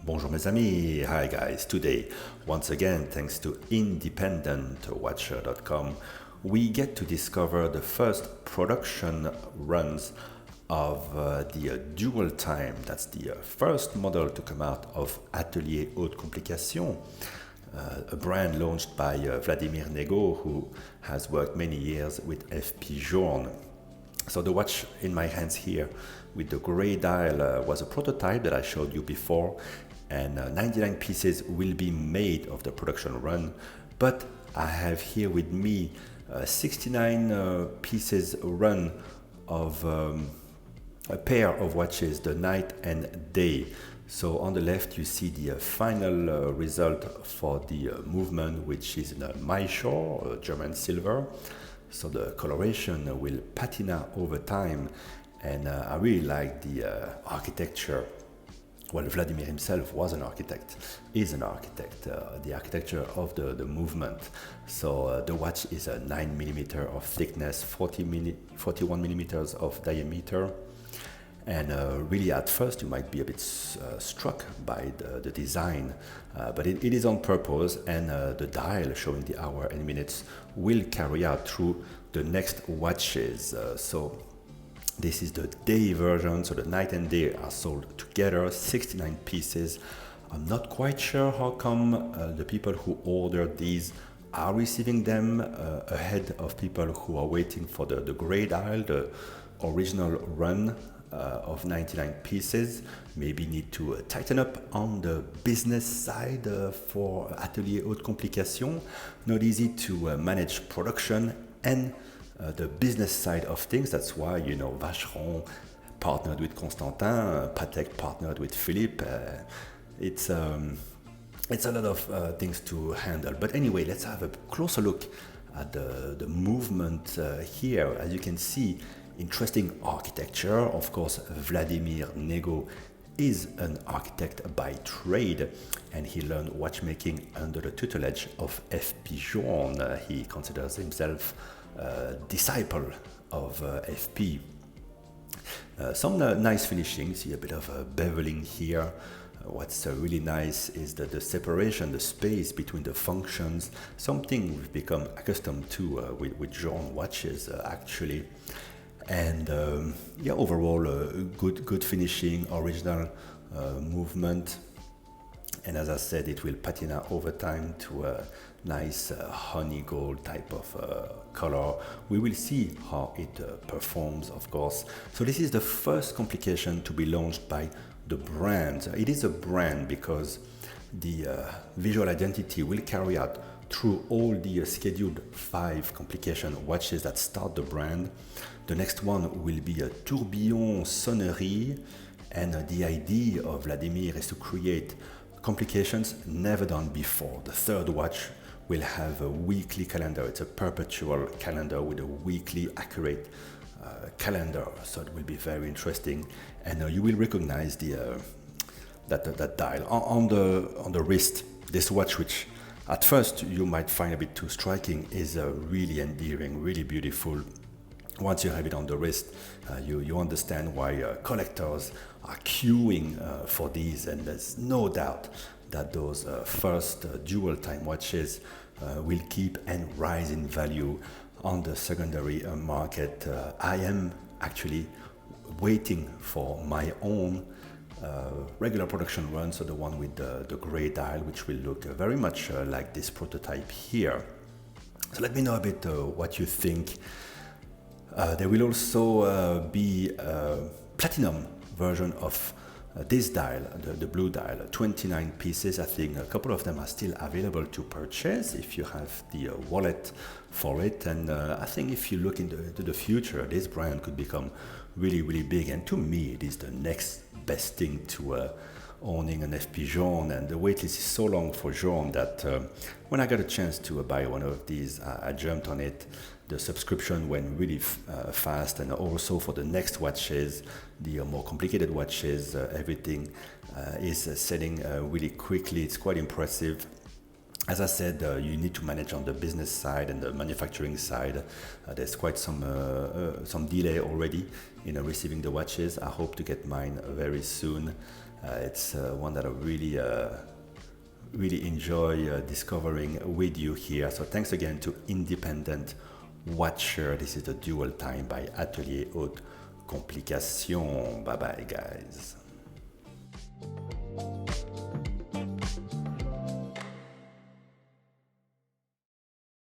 Bonjour mes amis, hi guys. Today, once again, thanks to independentwatcher.com, we get to discover the first production runs of the dual time. That's the first model to come out of Atelier Haute Complication, a brand launched by Vladimir Nego, who has worked many years with FO Journe. So the watch in my hands here with the gray dial was a prototype that I showed you before, and 99 pieces will be made of the production run, but I have here with me 69 pieces run of a pair of watches, the Night&Day. So on the left you see the final result for the movement, which is in a Maishore, German silver. So the coloration will patina over time, and I really like the architecture. Well, Vladimir himself was an architect, is an architect, the architecture of the movement. So the watch is a 9mm of thickness, 41 millimeters of diameter. And really at first you might be a bit struck by the design, but it is on purpose, and the dial showing the hour and minutes will carry out through the next watches. So this is the day version, so the Night&Day are sold together, 69 pieces. I'm not quite sure how come the people who ordered these are receiving them ahead of people who are waiting for the gray dial, the original run of 99 pieces. Maybe need to tighten up on the business side for Atelier Haute Complication. Not easy to manage production and the business side of things. That's why, you know, Vacheron partnered with Constantin, Patek partnered with Philippe. It's a lot of things to handle. But anyway, let's have a closer look at the movement here. As you can see, interesting architecture. Of course, Vladimir Nego is an architect by trade, and he learned watchmaking under the tutelage of FO Journe. He considers himself a disciple of FP. Some nice finishing, see a bit of beveling here. What's really nice is that the separation, the space between the functions, something we've become accustomed to with Journe watches actually. And yeah, overall good finishing, original movement, and as I said, it will patina over time to a nice honey gold type of color. We will see how it performs, of course. So this is the first Complication to be launched by the brand. It is a brand because the visual identity will carry out through all the scheduled 5 Complication watches that start the brand. The next one will be a tourbillon sonnerie, and the idea of Vladimir is to create Complications never done before. The third watch will have a weekly calendar. It's a perpetual calendar with a weekly accurate calendar, so it will be very interesting. And you will recognize that dial on the wrist. This watch, which at first you might find a bit too striking, is really endearing, really beautiful. Once you have it on the wrist, you understand why collectors are queuing for these, and there's no doubt that those first dual time watches will keep and rise in value on the secondary market. I am actually waiting for my own regular production run, so the one with the gray dial, which will look very much like this prototype here. So let me know a bit what you think. There will also be a platinum version of this dial, the blue dial, 29 pieces. I think a couple of them are still available to purchase if you have the wallet for it. And I think if you look into the future, this brand could become really, really big. And to me, it is the next best thing to owning an FO Journe. And the waitlist is so long for Journe that when I got a chance to buy one of these, I jumped on it. The subscription went really fast, and also for the next watches, the more complicated watches, everything is selling really quickly. It's quite impressive. As I said, you need to manage on the business side and the manufacturing side. There's quite some delay already in receiving the watches. I hope to get mine very soon. It's one that I really enjoy discovering with you here. So thanks again to Independent Watcher. This is the Dual Time by Atelier Haute Complication. Bye bye, guys.